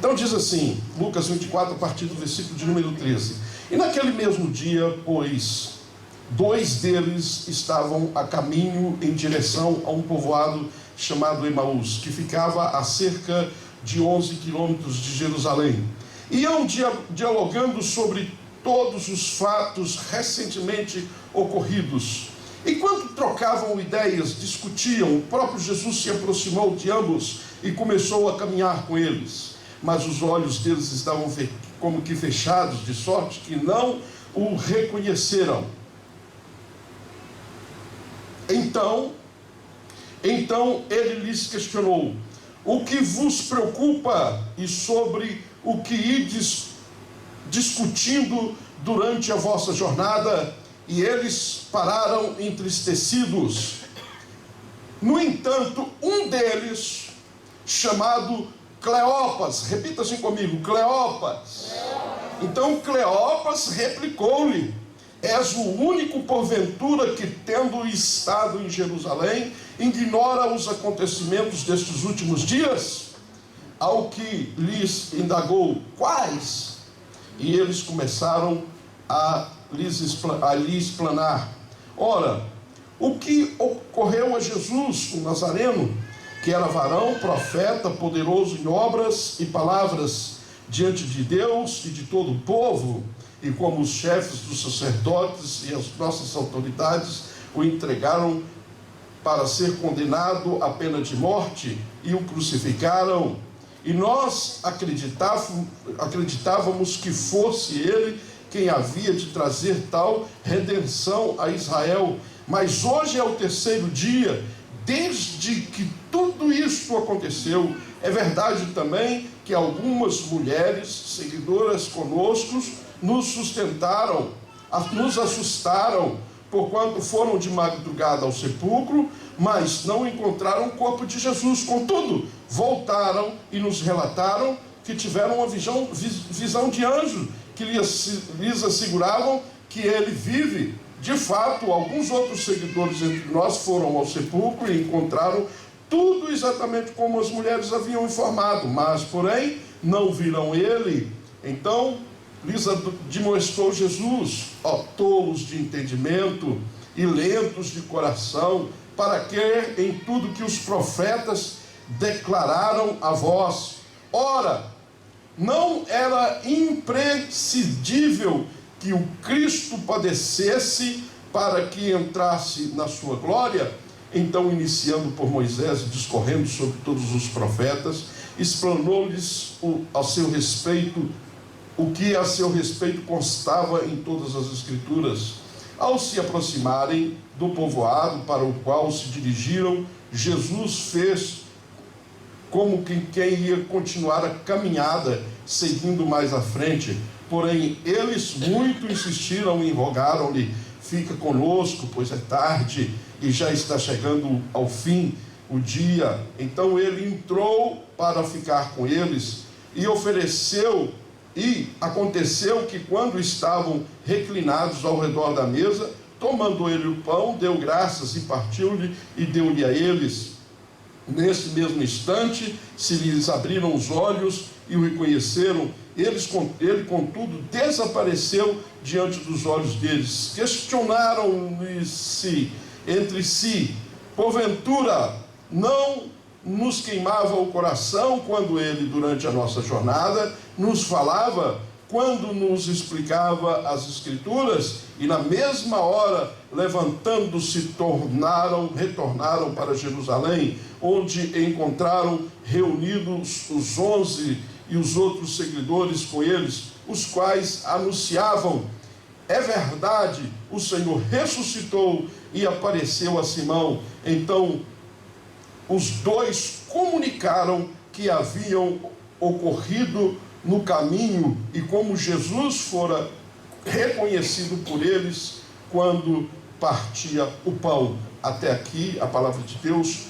Então diz assim, Lucas 24, a partir do versículo de número 13. E naquele mesmo dia, pois, 2 deles estavam a caminho em direção a um povoado chamado Emaús, que ficava a cerca de 11 quilômetros de Jerusalém. Iam dialogando sobre todos os fatos recentemente ocorridos. Enquanto trocavam ideias, discutiam, o próprio Jesus se aproximou de ambos e começou a caminhar com eles. Mas os olhos deles estavam como que fechados, de sorte que não o reconheceram. Então ele lhes questionou: o que vos preocupa e sobre o que ides discutindo durante a vossa jornada? E eles pararam entristecidos. No entanto, um deles, chamado Cleopas, repita assim comigo, Cleopas. Então Cleopas replicou-lhe: és o único porventura que, tendo estado em Jerusalém, ignora os acontecimentos destes últimos dias? Ao que lhes indagou: quais? E eles começaram a lhe explanar. Ora, o que ocorreu a Jesus, o Nazareno, que era varão, profeta, poderoso em obras e palavras diante de Deus e de todo o povo, e como os chefes dos sacerdotes e as nossas autoridades o entregaram para ser condenado à pena de morte e o crucificaram. E nós acreditávamos que fosse ele quem havia de trazer tal redenção a Israel. Mas hoje é o 3º dia desde que tudo isto aconteceu. É verdade também que algumas mulheres seguidoras conosco nos sustentaram, nos assustaram, porquanto foram de madrugada ao sepulcro, mas não encontraram o corpo de Jesus. Contudo, voltaram e nos relataram que tiveram uma visão de anjo, que lhes asseguravam que ele vive. De fato, alguns outros seguidores entre nós foram ao sepulcro e encontraram tudo exatamente como as mulheres haviam informado, mas, porém, não viram ele. Então lhes demonstrou Jesus: ó tolos de entendimento e lentos de coração, para que em tudo que os profetas declararam a vós. Ora, não era imprescindível que o Cristo padecesse para que entrasse na sua glória? Então, iniciando por Moisés e discorrendo sobre todos os profetas, explanou-lhes a seu respeito o que a seu respeito constava em todas as Escrituras. Ao se aproximarem do povoado para o qual se dirigiram, Jesus fez como quem ia continuar a caminhada, seguindo mais à frente. Porém, eles muito insistiram e rogaram-lhe: fica conosco, pois é tarde e já está chegando ao fim o dia. Então ele entrou para ficar com eles e ofereceu. E aconteceu que, quando estavam reclinados ao redor da mesa, tomando ele o pão, deu graças e partiu-lhe e deu-lhe a eles. Nesse mesmo instante se lhes abriram os olhos e o reconheceram. Ele, contudo, desapareceu diante dos olhos deles. Questionaram-se entre si: porventura não nos queimava o coração quando ele, durante a nossa jornada, nos falava, quando nos explicava as Escrituras? E na mesma hora, levantando-se, retornaram para Jerusalém, onde encontraram reunidos os 11 e os outros seguidores com eles, os quais anunciavam: é verdade, o Senhor ressuscitou e apareceu a Simão. Então os dois comunicaram que haviam ocorrido no caminho e como Jesus fora reconhecido por eles quando partia o pão. Até aqui a palavra de Deus.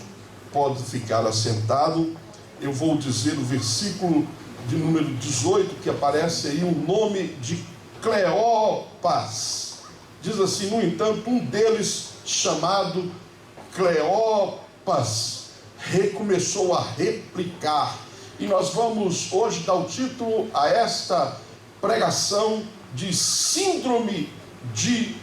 Pode ficar assentado. Eu vou dizer o versículo de número 18, que aparece aí o nome de Cleopas. Diz assim: no entanto, um deles, chamado Cleopas, recomeçou a replicar: e nós vamos hoje dar o título a esta pregação de Síndrome de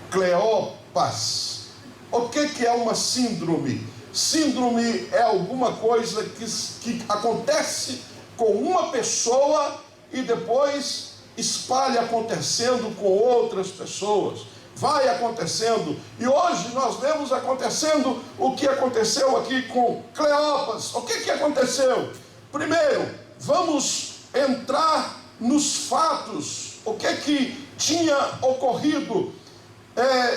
Cleopas. O que é uma síndrome? Síndrome é alguma coisa que acontece com uma pessoa e depois espalha acontecendo com outras pessoas. Vai acontecendo. E hoje nós vemos acontecendo o que aconteceu aqui com Cleopas. O que aconteceu? Primeiro, vamos entrar nos fatos. O que tinha ocorrido?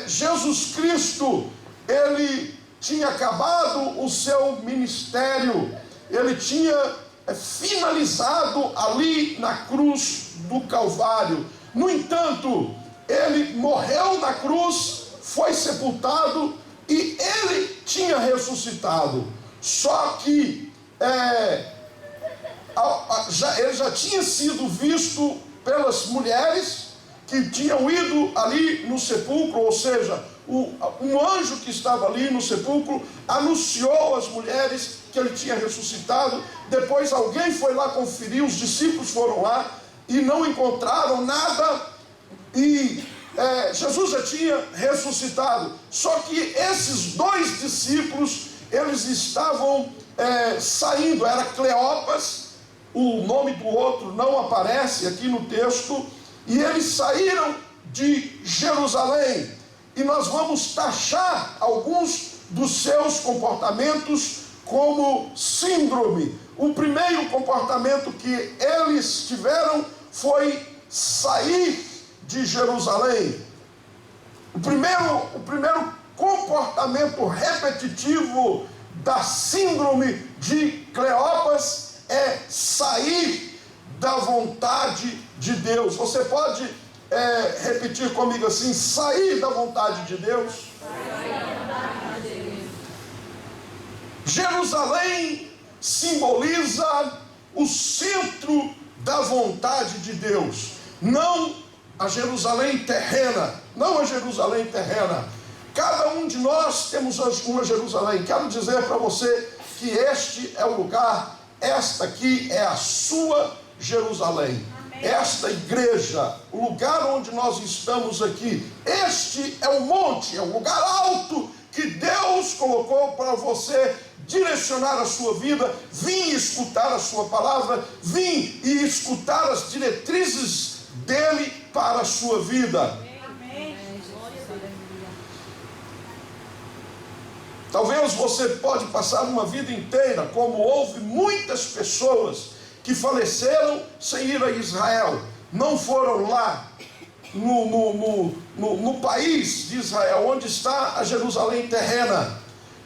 Jesus Cristo, ele tinha acabado o seu ministério. Ele tinha finalizado ali na cruz do Calvário. No entanto, ele morreu na cruz, foi sepultado e ele tinha ressuscitado. Só que ele já tinha sido visto pelas mulheres que tinham ido ali no sepulcro, ou seja, um anjo que estava ali no sepulcro anunciou às mulheres que ele tinha ressuscitado. Depois alguém foi lá conferir, os discípulos foram lá e não encontraram nada, e Jesus já tinha ressuscitado. Só que esses dois discípulos, eles estavam saindo. Era Cleopas, o nome do outro não aparece aqui no texto, e eles saíram de Jerusalém. E nós vamos taxar alguns dos seus comportamentos como síndrome. O primeiro comportamento que eles tiveram foi sair de Jerusalém. O primeiro comportamento repetitivo da síndrome de Cleopas é sair da vontade de Deus. Você pode repetir comigo assim: sair da vontade de Deus? Jerusalém simboliza o centro da vontade de Deus, não a Jerusalém terrena, não a Jerusalém terrena. Cada um de nós temos uma Jerusalém. Quero dizer para você que este é o lugar, esta aqui é a sua Jerusalém. Amém. Esta igreja, o lugar onde nós estamos aqui, este é o monte, é o lugar alto que Deus colocou para você direcionar a sua vida. Vim escutar a sua palavra, vim e escutar as diretrizes dele para a sua vida. Amém. Talvez você pode passar uma vida inteira, como houve muitas pessoas que faleceram sem ir a Israel, não foram lá no país de Israel, onde está a Jerusalém terrena.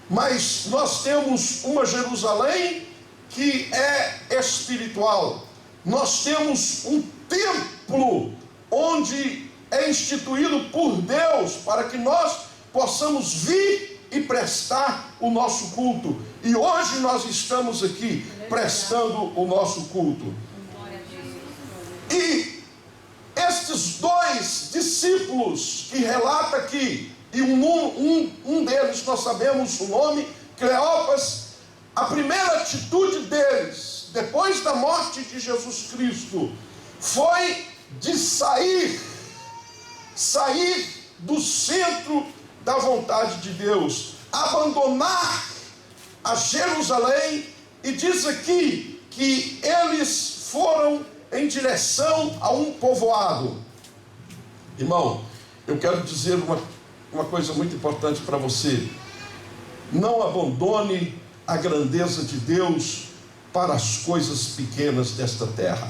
Mas nós temos uma Jerusalém que é espiritual. Nós temos um templo onde é instituído por Deus para que nós possamos vir e prestar o nosso culto. E hoje nós estamos aqui prestando o nosso culto. E estes dois discípulos que relata aqui, e um deles nós sabemos o nome, Cleopas, a primeira atitude deles, depois da morte de Jesus Cristo, foi de sair do centro da vontade de Deus, abandonar a Jerusalém. E diz aqui que eles foram em direção a um povoado. Irmão, eu quero dizer uma coisa muito importante para você: não abandone a grandeza de Deus para as coisas pequenas desta terra.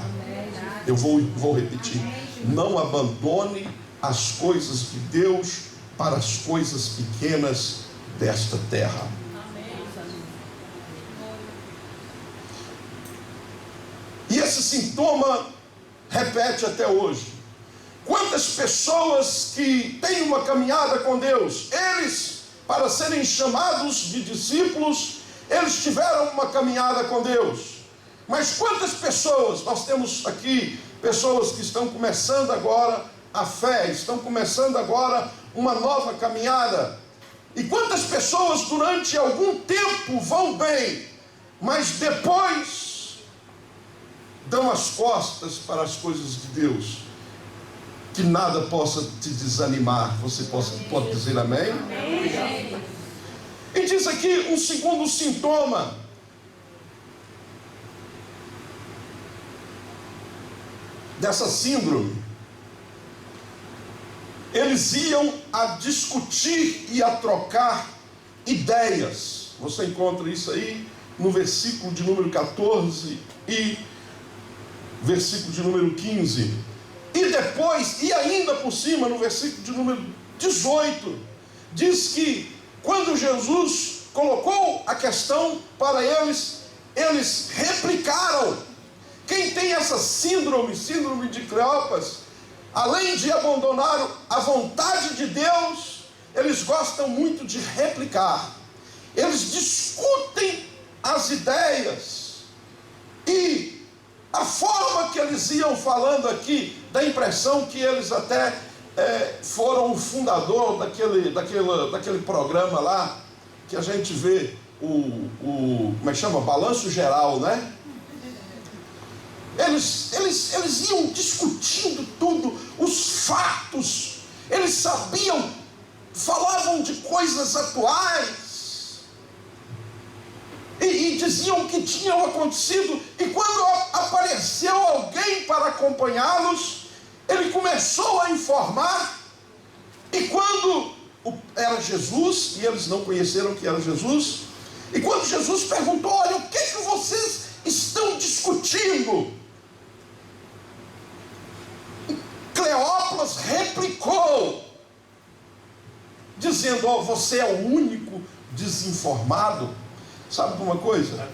Eu vou repetir: não abandone as coisas de Deus para as coisas pequenas desta terra. E esse sintoma repete até hoje. Quantas pessoas que têm uma caminhada com Deus, eles, para serem chamados de discípulos, eles tiveram uma caminhada com Deus. Mas quantas pessoas, nós temos aqui pessoas que estão começando agora a fé, estão começando agora uma nova caminhada. E quantas pessoas durante algum tempo vão bem, mas depois dão as costas para as coisas de Deus, que nada possa te desanimar. Você pode dizer amém? Amém. E diz aqui um segundo sintoma. Dessa síndrome. Eles iam a discutir e a trocar ideias. Você encontra isso aí no versículo de número 14 e versículo de número 15. E depois, e ainda por cima, no versículo de número 18, diz que quando Jesus colocou a questão para eles, eles replicaram. Quem tem essa síndrome de Cleopas, além de abandonar a vontade de Deus, eles gostam muito de replicar. Eles discutem as ideias. E a forma que eles iam falando aqui, dá a impressão que eles até foram o fundador daquele programa lá, que a gente vê como é que chama? Balanço Geral, né? Eles iam discutindo tudo, os fatos. Eles sabiam, falavam de coisas atuais. E diziam que tinham acontecido. E quando apareceu alguém para acompanhá-los, ele começou a informar. E quando era Jesus, e eles não conheceram que era Jesus, e quando Jesus perguntou: olha, o que vocês estão discutindo? Cleópas replicou, dizendo: oh, você é o único desinformado. Sabe de uma coisa?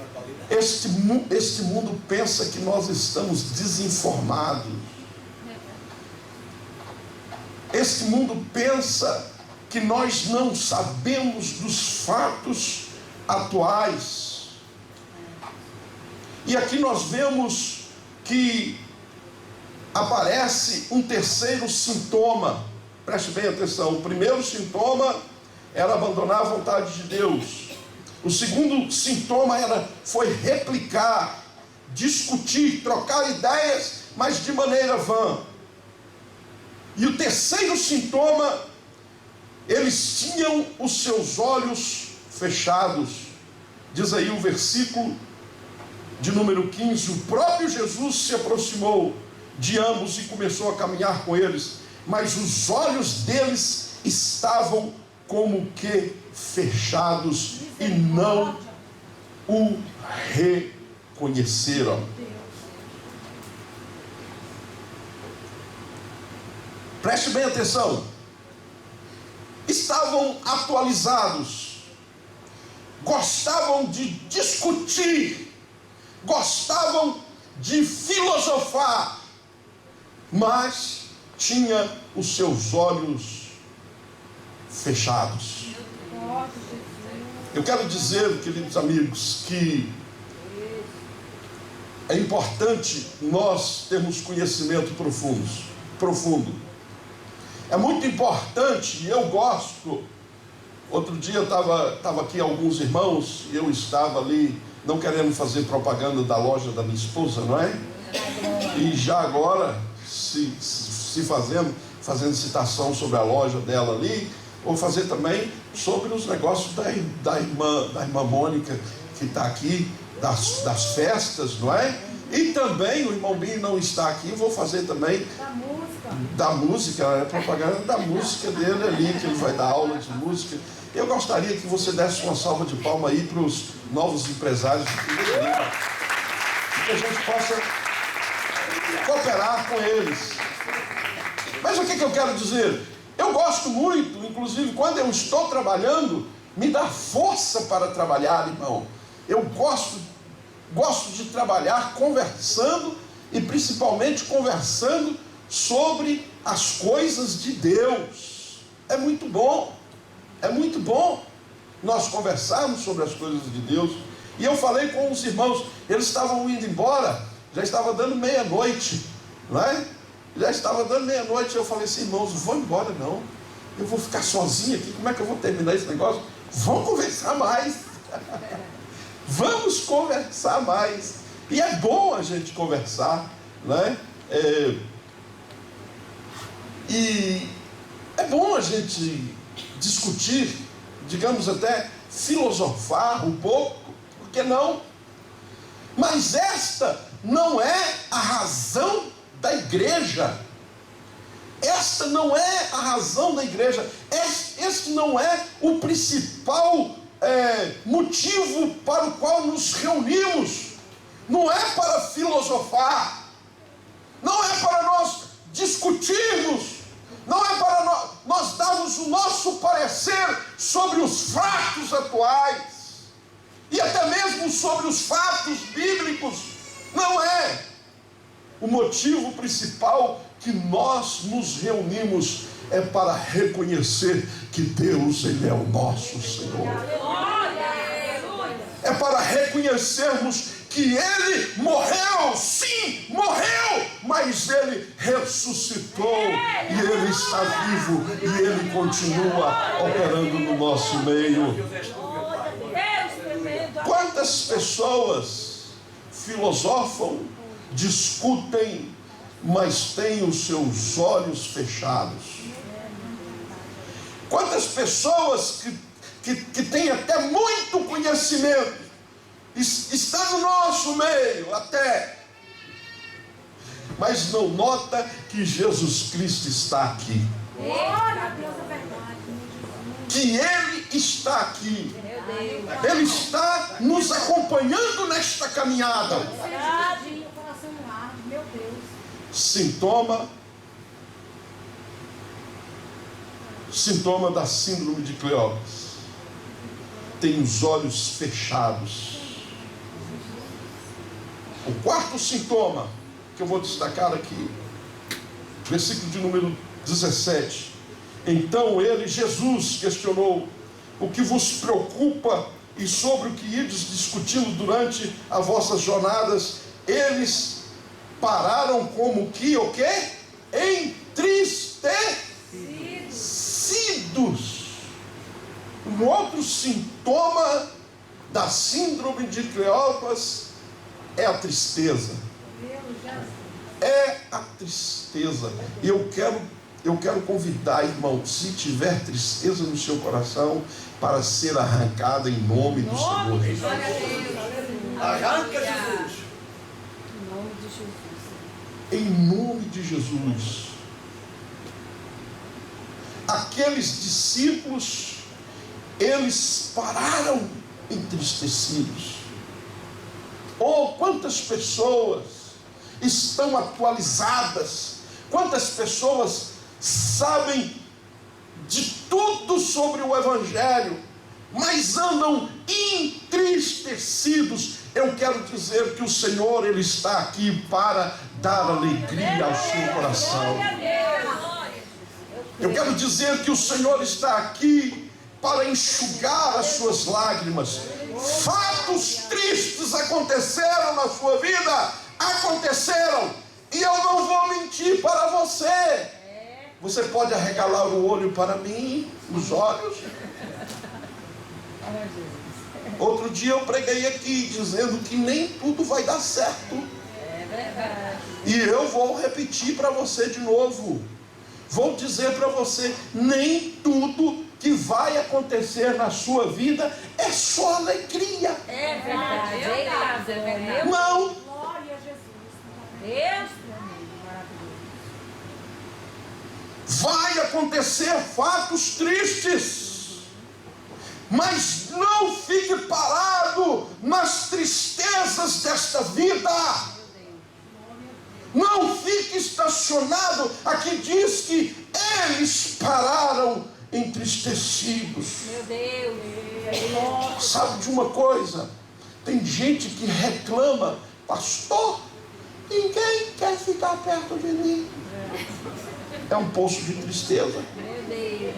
Este mundo pensa que nós estamos desinformados. Este mundo pensa que nós não sabemos dos fatos atuais. E aqui nós vemos que aparece um terceiro sintoma. Preste bem atenção. O primeiro sintoma era abandonar a vontade de Deus. O segundo sintoma foi replicar, discutir, trocar ideias, mas de maneira vã. E o terceiro sintoma, eles tinham os seus olhos fechados. Diz aí o versículo de número 15: o próprio Jesus se aproximou de ambos e começou a caminhar com eles, mas os olhos deles estavam como que fechados e não o reconheceram. Preste bem atenção. Estavam atualizados, gostavam de discutir, gostavam de filosofar, mas tinha os seus olhos fechados. Eu quero dizer, queridos amigos, que é importante nós termos conhecimento profundo. É muito importante, e eu gosto. Outro dia estava aqui alguns irmãos, e eu estava ali, não querendo fazer propaganda da loja da minha esposa, não é? E já agora, se fazendo citação sobre a loja dela ali, vou fazer também sobre os negócios da irmã Mônica, que está aqui, das festas, não é? E também o irmão Binho não está aqui, vou fazer também da música, é propaganda da música dele ali, que ele vai dar aula de música. Eu gostaria que você desse uma salva de palmas aí para os novos empresários, que a gente possa cooperar com eles. Mas o que eu quero dizer? Eu gosto muito, inclusive quando eu estou trabalhando, me dá força para trabalhar, irmão. Eu gosto de trabalhar conversando, e principalmente conversando sobre as coisas de Deus. É muito bom nós conversarmos sobre as coisas de Deus. E eu falei com os irmãos, eles estavam indo embora, já estava dando meia-noite, não é? Já estava dando meia-noite. Eu falei assim: irmãos, não vou embora não, eu vou ficar sozinho aqui, como é que eu vou terminar esse negócio? Vamos conversar mais. Vamos conversar mais. E é bom a gente conversar, né? E é bom a gente discutir, digamos até filosofar um pouco, por que não? Mas esta não é a razão da igreja. Esta não é a razão da igreja. Este não é o principal motivo para o qual nos reunimos. Não é para filosofar. Não é para nós discutirmos. Não é para nós darmos o nosso parecer sobre os fatos atuais. E até mesmo sobre os fatos bíblicos. Não é. O motivo principal que nós nos reunimos é para reconhecer que Deus, Ele é o nosso Senhor. É para reconhecermos que Ele morreu, sim, morreu, mas Ele ressuscitou, e Ele está vivo, e Ele continua operando no nosso meio. Quantas pessoas filosofam, discutem, mas têm os seus olhos fechados? Quantas pessoas que têm até muito conhecimento, está no nosso meio até, mas não nota que Jesus Cristo está aqui. Glória a Deus, é verdade. Que Ele está aqui. Ele está nos acompanhando nesta caminhada. Meu Deus. Sintoma da síndrome de Cleópatra. Tem os olhos fechados. O quarto sintoma que eu vou destacar aqui, versículo de número 17. Então ele, Jesus, questionou: o que vos preocupa, e sobre o que ides discutindo durante as vossas jornadas? Eles pararam como que o quê? Entristecidos. Um outro sintoma da síndrome de Cleópatra é a tristeza. É a tristeza. E eu quero convidar, irmão, se tiver tristeza no seu coração, para ser arrancada em nome do Senhor. Arranca, Jesus. Em nome de Jesus. Aqueles discípulos, eles pararam entristecidos. Oh, quantas pessoas estão atualizadas, quantas pessoas sabem de tudo sobre o Evangelho, mas andam entristecidos. Eu quero dizer que o Senhor, Ele está aqui para dar alegria ao seu coração. Eu quero dizer que o Senhor está aqui para enxugar as suas lágrimas. Fatos tristes aconteceram na sua vida, aconteceram, e eu não vou mentir para você. Você pode arregalar o olho para mim, os olhos. Outro dia eu preguei aqui dizendo que nem tudo vai dar certo. E eu vou repetir para você de novo. Vou dizer para você, nem tudo que vai acontecer na sua vida é só alegria. É verdade, é verdade. Não. Glória a Jesus. Deus. Vai acontecer fatos tristes, mas não fique parado nas tristezas desta vida. Não fique estacionado. Aqui diz que eles pararam entristecidos. Meu Deus. Sabe de uma coisa? Tem gente que reclama: pastor, ninguém quer ficar perto de mim. É um poço de tristeza. Meu Deus.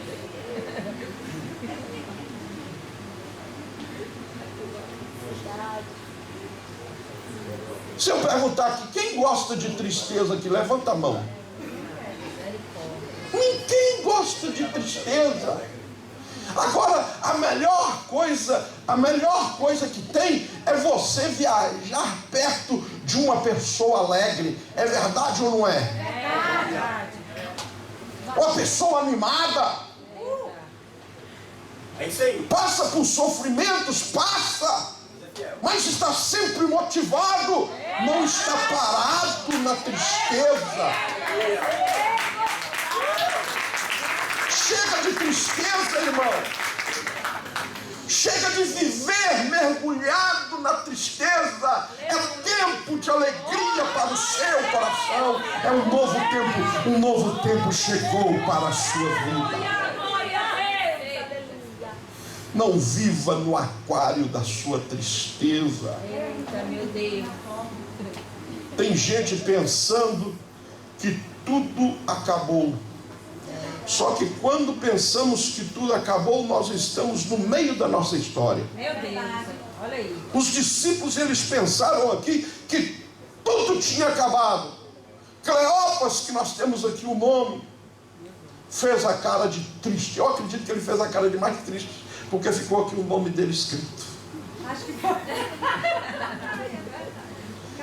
Se eu perguntar aqui, quem gosta de tristeza aqui, levanta a mão. Ninguém gosta de tristeza. Agora, a melhor coisa que tem é você viajar perto de uma pessoa alegre. É verdade ou não é? É verdade. Uma pessoa animada. É isso aí. Passa por sofrimentos, passa, mas está sempre motivado, não está parado na tristeza. Chega de tristeza, irmão. Chega de viver mergulhado na tristeza. É tempo de alegria para o seu coração. É um novo tempo chegou para a sua vida. Não viva no aquário da sua tristeza. Eita, meu Deus. Tem gente pensando que tudo acabou. Só que quando pensamos que tudo acabou, nós estamos no meio da nossa história. Meu Deus. Olha aí. Os discípulos, eles pensaram aqui que tudo tinha acabado. Cleopas, que nós temos aqui o nome, fez a cara de triste. Eu acredito que ele fez a cara de mais triste, porque ficou aqui o nome dele escrito. Acho que foi.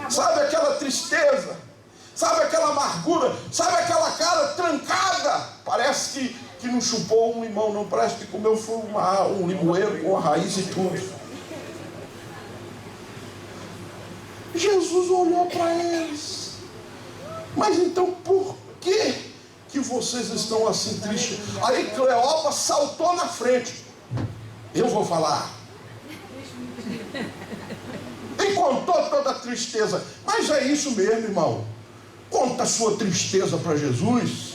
Sabe aquela tristeza? Sabe aquela amargura? Sabe aquela cara trancada? Parece que não chupou um limão, não, parece que comeu foi um limoeiro com a raiz e tudo. Jesus olhou para eles. Mas então por que vocês estão assim tristes? Aí Cleopas saltou na frente. Eu vou falar. E contou toda a tristeza. Mas é isso mesmo, irmão. Conta a sua tristeza para Jesus.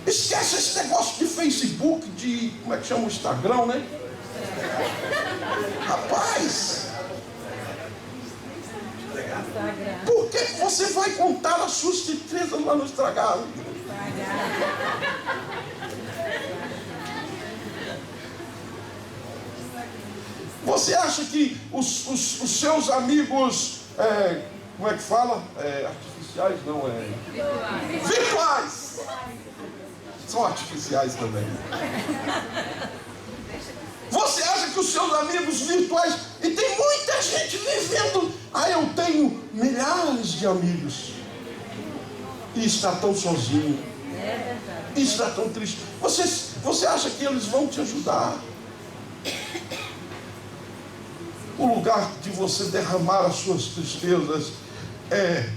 Esquece esse negócio de Facebook, de, como é que chama o Instagram, né? Rapaz, por que você vai contar as suas tristezas lá no Instagram? Você acha que os seus amigos, como é que fala? Artificiais, não, virtuais. São artificiais também. Você acha que os seus amigos virtuais, e tem muita gente vivendo, eu tenho milhares de amigos, e está tão sozinho, e está tão triste. Você acha que eles vão te ajudar? O lugar de você derramar as suas tristezas é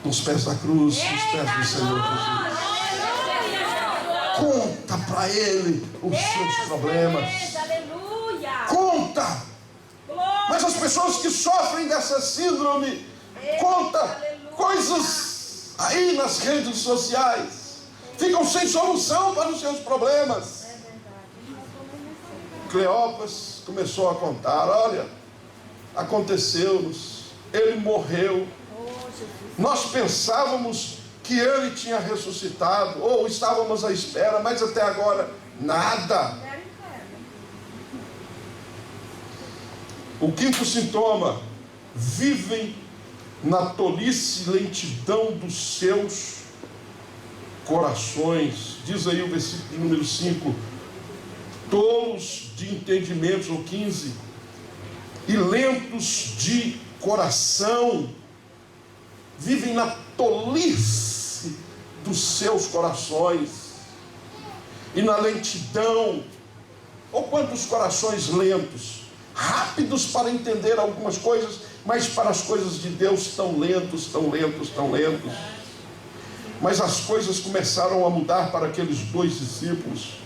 nos pés da cruz, nos pés do Senhor Jesus. Conta para Ele os seus problemas. Conta. Mas as pessoas que sofrem dessa síndrome, conta coisas aí nas redes sociais, ficam sem solução para os seus problemas. Cleopas começou a contar: olha, aconteceu-nos, ele morreu, nós pensávamos que ele tinha ressuscitado, ou estávamos à espera, mas até agora nada. O quinto sintoma: vivem na tolice e lentidão dos seus corações. Diz aí o versículo de número 5: tolos de entendimentos, ou 15, e lentos de coração. Vivem na tolice dos seus corações e na lentidão. Ou quantos corações lentos, rápidos para entender algumas coisas, mas para as coisas de Deus tão lentos, tão lentos, tão lentos. Mas as coisas começaram a mudar para aqueles dois discípulos.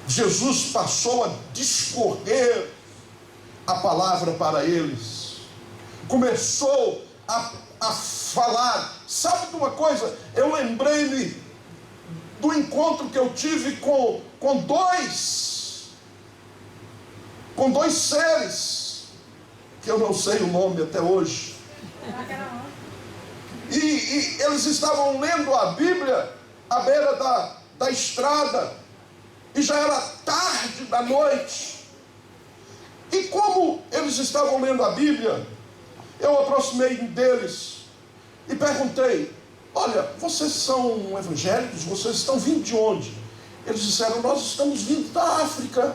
Jesus passou a discorrer a palavra para eles, começou a falar. Sabe de uma coisa? Eu lembrei-me do encontro que eu tive com dois seres, que eu não sei o nome até hoje, e eles estavam lendo a Bíblia à beira da estrada, e já era tarde da noite. E como eles estavam lendo a Bíblia, eu aproximei deles e perguntei: olha, vocês são evangélicos? Vocês estão vindo de onde? Eles disseram: nós estamos vindo da África.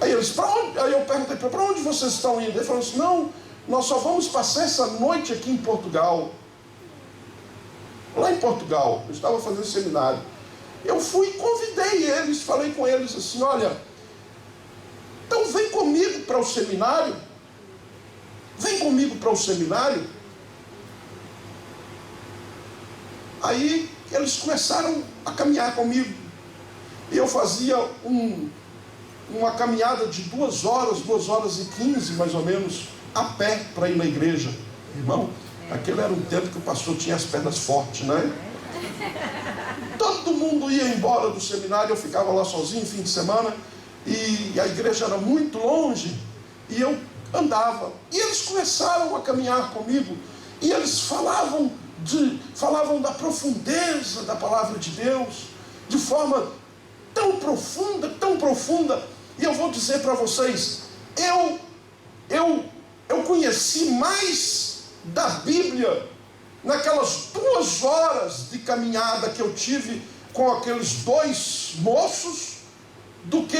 Aí eles: para onde? Aí eu perguntei: para onde vocês estão indo? Ele falou assim: não, nós só vamos passar essa noite aqui em Portugal. Lá em Portugal, eu estava fazendo seminário. Eu fui e convidei eles, falei com eles assim: olha, então vem comigo para o seminário. Vem comigo para o seminário. Aí eles começaram a caminhar comigo. E eu fazia uma caminhada de 2 horas, 2h15 mais ou menos, a pé para ir na igreja. Irmão, aquele era um tempo que o pastor tinha as pernas fortes, né? Todo mundo ia embora do seminário, eu ficava lá sozinho fim de semana, e a igreja era muito longe, e eu andava. E eles começaram a caminhar comigo, e eles falavam da profundeza da palavra de Deus, de forma tão profunda, e eu vou dizer para vocês, eu conheci mais da Bíblia naquelas 2 horas de caminhada que eu tive com aqueles 2 moços, do que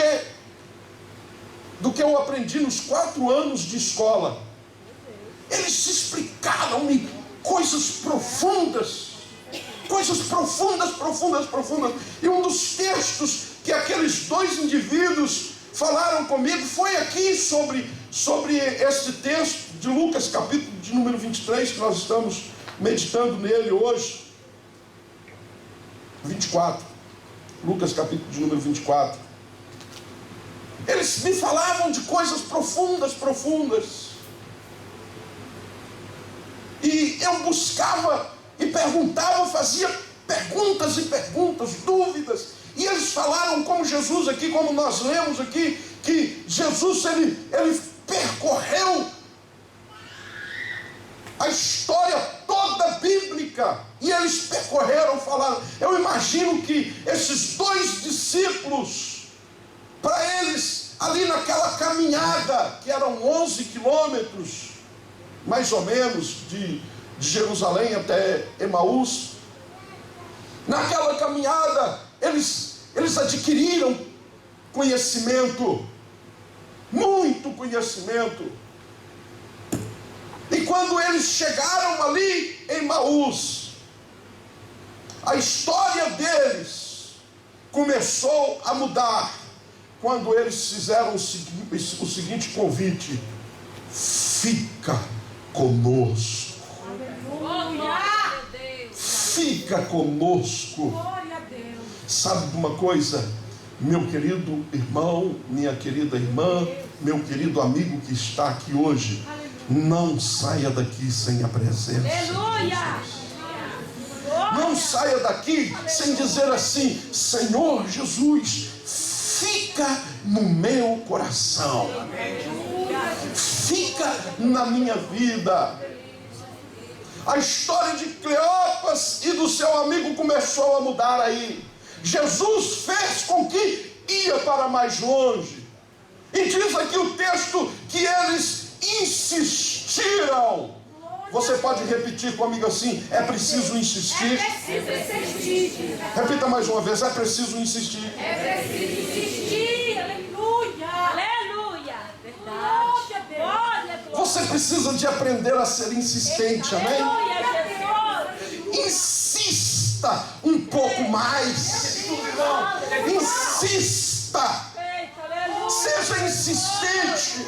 eu aprendi nos 4 anos de escola. Eles explicaram-me coisas profundas. E um dos textos que aqueles 2 indivíduos falaram comigo foi aqui sobre este texto de Lucas, capítulo de número 23, que nós estamos meditando nele hoje. 24. Lucas, capítulo de número 24. Eles me falavam de coisas profundas. E eu buscava e perguntava, fazia perguntas, dúvidas. E eles falaram como Jesus aqui, como nós lemos aqui, que Jesus ele percorreu a história toda bíblica. E eles percorreram, falaram. Eu imagino que esses 2 discípulos, para eles, ali naquela caminhada, que eram 11 quilômetros, mais ou menos, de Jerusalém até Emaús, naquela caminhada, eles adquiriram conhecimento, muito conhecimento. E quando eles chegaram ali em Emaús, a história deles começou a mudar, quando eles fizeram o seguinte convite: fica conosco. Fica conosco. Sabe de uma coisa, meu querido irmão, minha querida irmã, meu querido amigo que está aqui hoje, não saia daqui sem a presença de Jesus. Não saia daqui sem dizer assim: Senhor Jesus, fica no meu coração, fica na minha vida. A história de Cleopas e do seu amigo começou a mudar aí. Jesus fez com que ia para mais longe. E diz aqui o texto que eles insistiram. Você pode repetir comigo assim: é preciso insistir. É preciso insistir. Repita mais uma vez: é preciso insistir. É preciso insistir. Aleluia. Aleluia. Verdade. Glória. Você precisa de aprender a ser insistente, amém? Aleluia, Jesus. Insista um pouco mais. Insista. Seja insistente.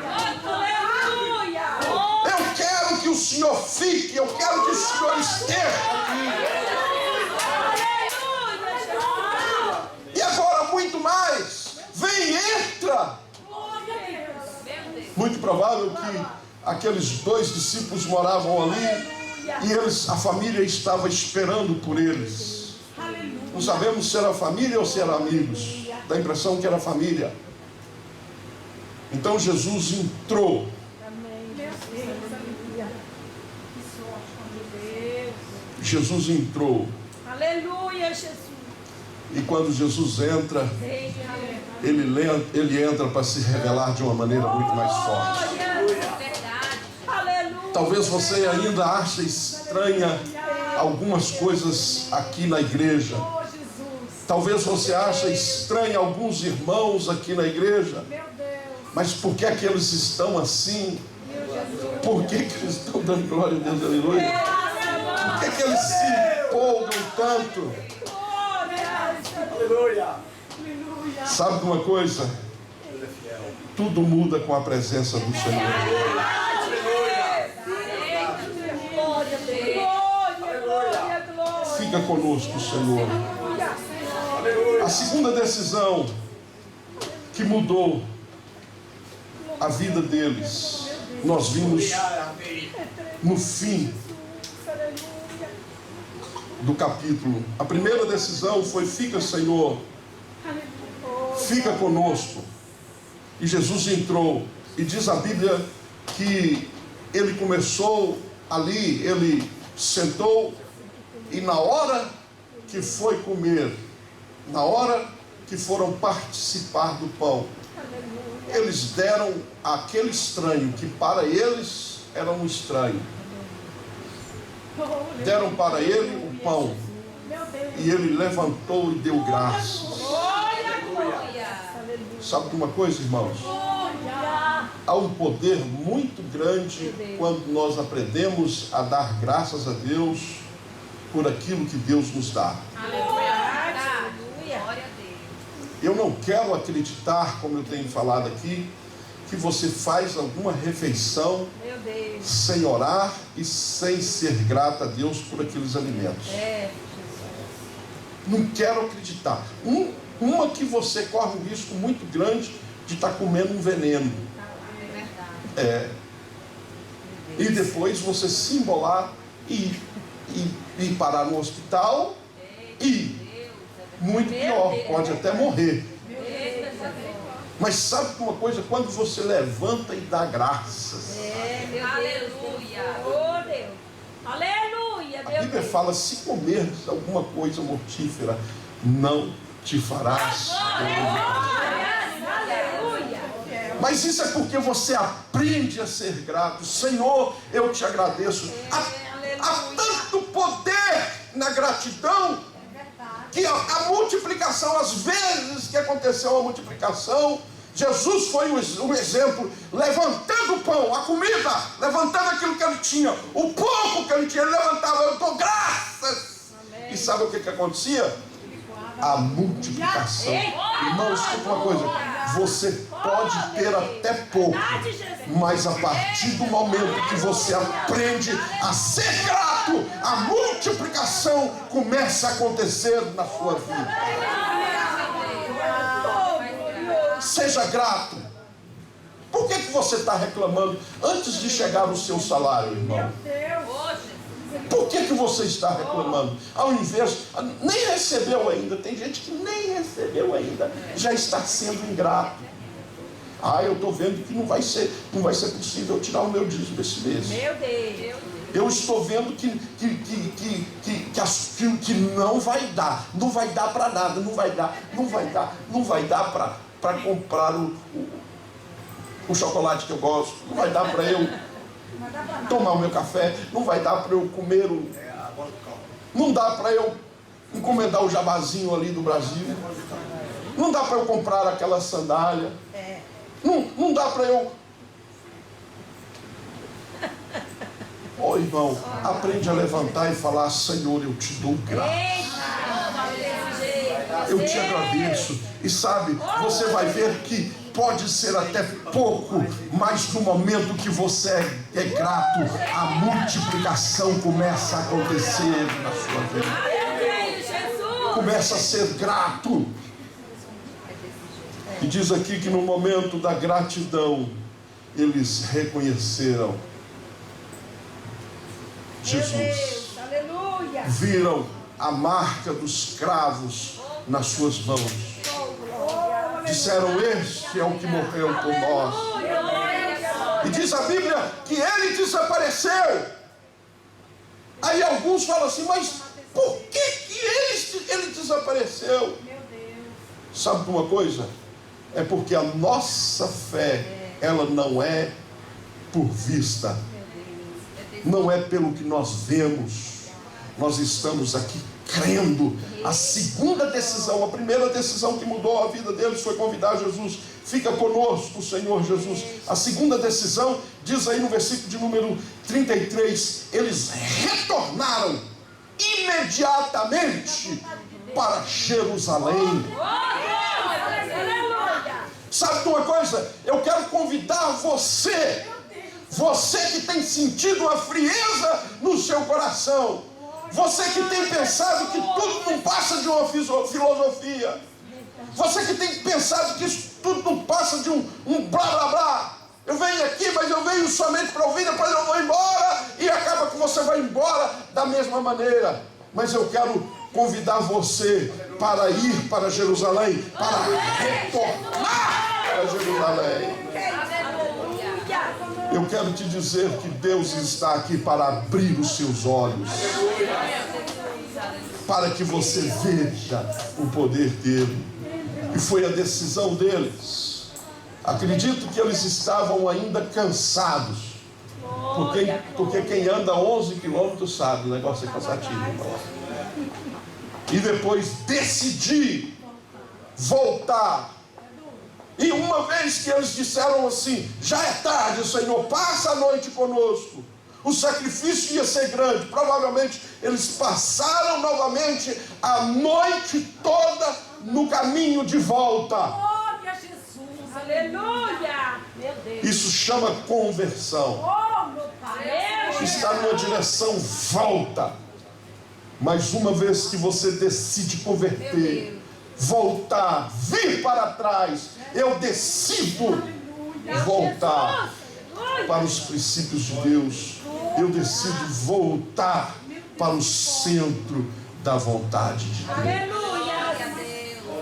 Aleluia. Eu quero que o Senhor fique, eu quero que o Senhor esteja aqui. E agora muito mais. Vem, entra. Muito provável que aqueles 2 discípulos moravam ali e a família estava esperando por eles. Não sabemos se era família ou se era amigos. Dá a impressão que era família. Então Jesus entrou. Jesus entrou. Aleluia, Jesus. E quando Jesus entra, ele entra para se revelar de uma maneira muito mais forte. Talvez você ainda ache estranha algumas coisas aqui na igreja. Talvez você ache estranho alguns irmãos aqui na igreja. Meu Deus. Mas por que que eles estão assim? Meu Jesus. Por que que eles estão dando glória a Deus, aleluia? Por que que eles se empolgam tanto? Aleluia. Sabe de uma coisa? Tudo muda com a presença do Senhor. Glória a Deus. Glória, glória. Fica conosco, Senhor. A segunda decisão que mudou a vida deles, nós vimos no fim do capítulo. A primeira decisão foi: fica, Senhor, fica conosco. E Jesus entrou, e diz a Bíblia que ele começou ali, ele sentou, e na hora que foi comer, na hora que foram participar do pão, eles deram àquele estranho, que para eles era um estranho, deram para ele o pão, e ele levantou e deu graças. Sabe de uma coisa, irmãos? Há um poder muito grande quando nós aprendemos a dar graças a Deus por aquilo que Deus nos dá. Eu não quero acreditar, como eu tenho falado aqui, que você faz alguma refeição sem orar e sem ser grato a Deus por aqueles alimentos. Não quero acreditar. Uma que você corre um risco muito grande de estar comendo um veneno. E depois você se embolar e parar no hospital e, muito pior, pode até morrer. Mas sabe uma coisa? Quando você levanta e dá graças. Aleluia. Oh, Deus. Aleluia. A Bíblia fala: se comeres alguma coisa mortífera, não te farás. Aleluia. Mas isso é porque você aprende a ser grato. Senhor, eu te agradeço. Há tanto poder na gratidão, que a multiplicação, às vezes que aconteceu a multiplicação, Jesus foi um exemplo, levantando o pão, a comida, levantando aquilo que ele tinha, o pouco que ele tinha, ele levantava: eu dou graças. E sabe o que acontecia? A multiplicação. Irmãos, escuta uma coisa: você pode ter até pouco, mas a partir do momento que você aprende a ser grato, a multiplicação começa a acontecer na sua vida. Seja grato. Por que você está reclamando antes de chegar o seu salário, irmão? Por que você está reclamando? Ao invés, nem recebeu ainda. Tem gente que nem recebeu ainda, já está sendo ingrato. Eu estou vendo que não vai ser possível tirar o meu dízimo esse mês. Meu Deus. Eu estou vendo que não vai dar para nada, não vai dar para comprar o chocolate que eu gosto, não vai dar para eu tomar o meu café, não vai dar para eu comer não dá para eu encomendar o jabazinho ali do Brasil, não dá para eu comprar aquela sandália, não dá para eu... Irmão, aprende a levantar e falar: Senhor, eu te dou graça, eu te agradeço. E sabe, você vai ver que pode ser até pouco, mas no momento que você é grato, a multiplicação começa a acontecer na sua vida. Começa a ser grato. E diz aqui que no momento da gratidão, eles reconheceram Jesus. Aleluia. Viram a marca dos cravos nas suas mãos. Disseram: este é o que morreu por nós. E diz a Bíblia que ele desapareceu. Aí alguns falam assim: mas por que ele desapareceu? Sabe de uma coisa? É porque a nossa fé, ela não é por vista, não é pelo que nós vemos. Nós estamos aqui crendo. A segunda decisão, a primeira decisão que mudou a vida deles foi convidar Jesus. Fica conosco, Senhor Jesus. A segunda decisão, diz aí no versículo de número 33, eles retornaram imediatamente para Jerusalém. Sabe de uma coisa? Eu quero convidar você que tem sentido uma frieza no seu coração, você que tem pensado que tudo não passa de uma filosofia, você que tem pensado que isso tudo não passa de um blá blá blá. Eu venho aqui, mas eu venho somente para ouvir, depois eu vou embora, e acaba que você vai embora da mesma maneira. Mas eu quero convidar você para ir para Jerusalém, para retornar para Jerusalém. Eu quero te dizer que Deus está aqui para abrir os seus olhos, para que você veja o poder dele. E foi a decisão deles. Acredito que eles estavam ainda cansados, porque quem anda 11 quilômetros sabe, o negócio é cansativo. E depois decidir voltar. E uma vez que eles disseram assim: já é tarde, Senhor, passa a noite conosco. O sacrifício ia ser grande. Provavelmente eles passaram novamente a noite toda no caminho de volta. Glória a Jesus, aleluia. Meu Deus. Isso chama conversão. Oh, meu Pai. Está numa direção, volta. Mas uma vez que você decide converter, voltar, vir para trás, eu decido voltar para os princípios de Deus. Eu decido voltar para o centro da vontade de Deus. Aleluia.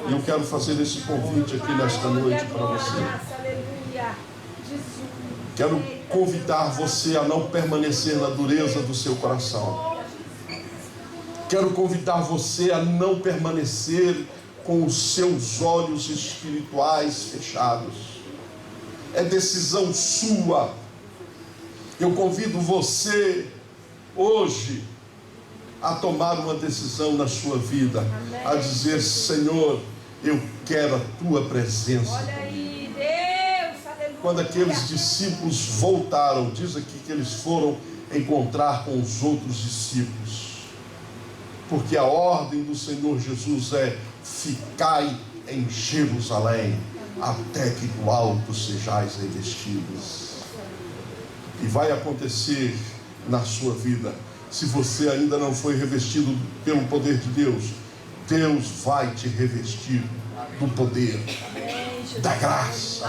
E eu quero fazer esse convite aqui nesta noite para você. Aleluia. Quero convidar você a não permanecer na dureza do seu coração. Quero convidar você a não permanecer com os seus olhos espirituais fechados. É decisão sua. Eu convido você hoje a tomar uma decisão na sua vida, a dizer: Senhor, eu quero a tua presença. Olha aí, Deus, aleluia. Quando aqueles discípulos voltaram, diz aqui que eles foram encontrar com os outros discípulos, porque a ordem do Senhor Jesus é: ficai em Jerusalém, até que do alto sejais revestidos. E vai acontecer na sua vida. Se você ainda não foi revestido pelo poder de Deus, Deus vai te revestir do poder, da graça.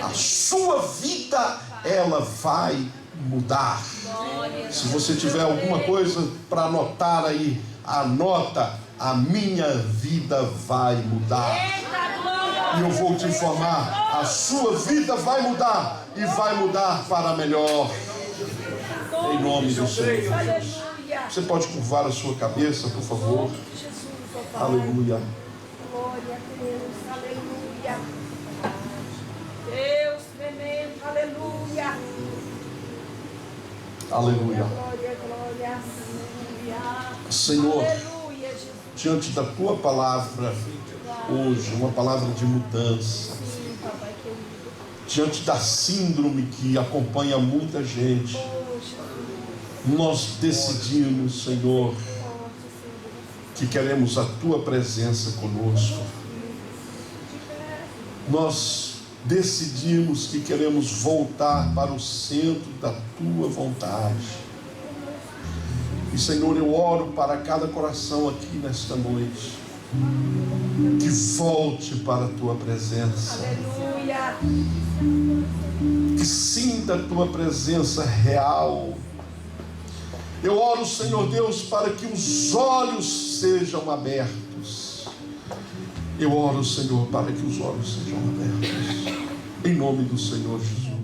A sua vida, ela vai mudar. Se você tiver alguma coisa para anotar aí, anota: a minha vida vai mudar. E eu vou te informar: a sua vida vai mudar, e vai mudar para melhor. Em nome do Senhor Jesus. Você pode curvar a sua cabeça, por favor? Aleluia. Glória a Deus, aleluia. Deus tremendo, aleluia. Aleluia. Glória, glória, aleluia. Senhor, Aleluia, Jesus. diante da tua palavra hoje, uma palavra de mudança, Sim, papai querido. diante da síndrome que acompanha muita gente, nós decidimos, Senhor, que queremos a tua presença conosco. Nós decidimos que queremos voltar para o centro da tua vontade. E, Senhor, eu oro para cada coração aqui nesta noite, que volte para a tua presença, Aleluia. que sinta a tua presença real. Eu oro, Senhor Deus, para que os olhos sejam abertos. Eu oro, Senhor, para que os olhos sejam abertos, em nome do Senhor Jesus.